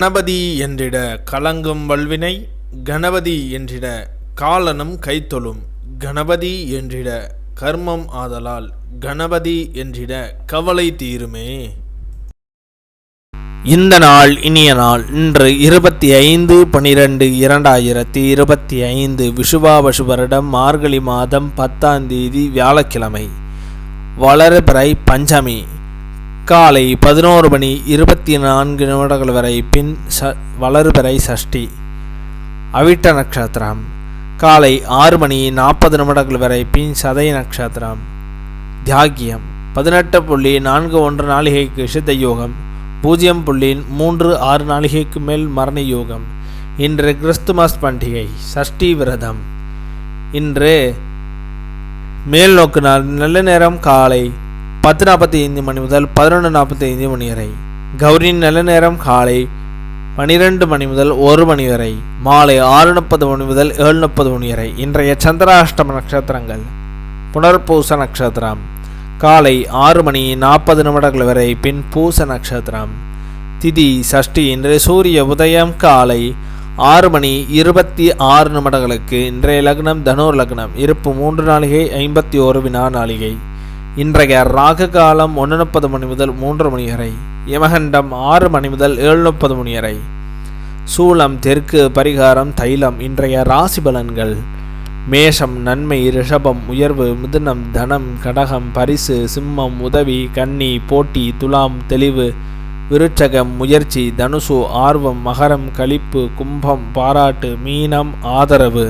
கணபதி என்றிட கலங்கும் வல்வினை, கணபதி என்றிட காலனும் கைத்தொழும், கணபதி என்றிட கர்மம் ஆதலால், கணபதி என்றிட கவலை தீருமே. இந்த நாள் இனிய நாள். இன்று 25/12/2025 விஷுவாபசு வருடம் மார்கழி மாதம் 10ஆம் தேதி வியாழக்கிழமை. வளர்பிறை பஞ்சமி. காலை 11:24 வரை பின் வளர்பிறை சஷ்டி. அவிட்ட நட்சத்திரம். காலை 6:40 வரை பின் சதய நட்சத்திரம். தியாகியம் 18.41 நாளிகைக்கு சித்த யோகம், 0.36 நாளிகைக்கு மேல் மரண யோகம். இன்று கிறிஸ்துமஸ் பண்டிகை, சஷ்டி விரதம். இன்று மேல் நோக்கு நாள். நல்ல நேரம் காலை 10:45 மணி முதல் 11:45 மணி வரை. கௌரியின் நல்ல நேரம் காலை 12 மணி முதல் 1 மணி வரை, மாலை 6:30 மணி முதல் 7:30 மணி வரை. இன்றைய சந்திராஷ்டம நட்சத்திரங்கள்: புனர்பூச நட்சத்திரம் காலை 6:40 வரை பின் பூச நட்சத்திரம். திதி சஷ்டி. இன்றைய சூரிய உதயம் காலை 6:26 இன்றைய லக்னம் தனுர் லக்னம். இருப்பு 3 நாளிகை 51 வினா நாளிகை. இன்றைய ராகு காலம் 1:30 மணி முதல் 3 மணி வரை. யமகண்டம் 6 மணி முதல் 7:30 மணி வரை. சூலம் தெற்கு. பரிகாரம் தைலம். இன்றைய ராசி பலன்கள்: மேஷம் நன்மை, ரிஷபம் உயர்வு, மிதுனம் தனம், கடகம் பரிசு, சிம்மம் உதவி, கன்னி போட்டி, துலாம் தெளிவு, விருச்சகம் முயற்சி, தனுசு ஆர்வம், மகரம் களிப்பு, கும்பம் பாராட்டு, மீனம் ஆதரவு.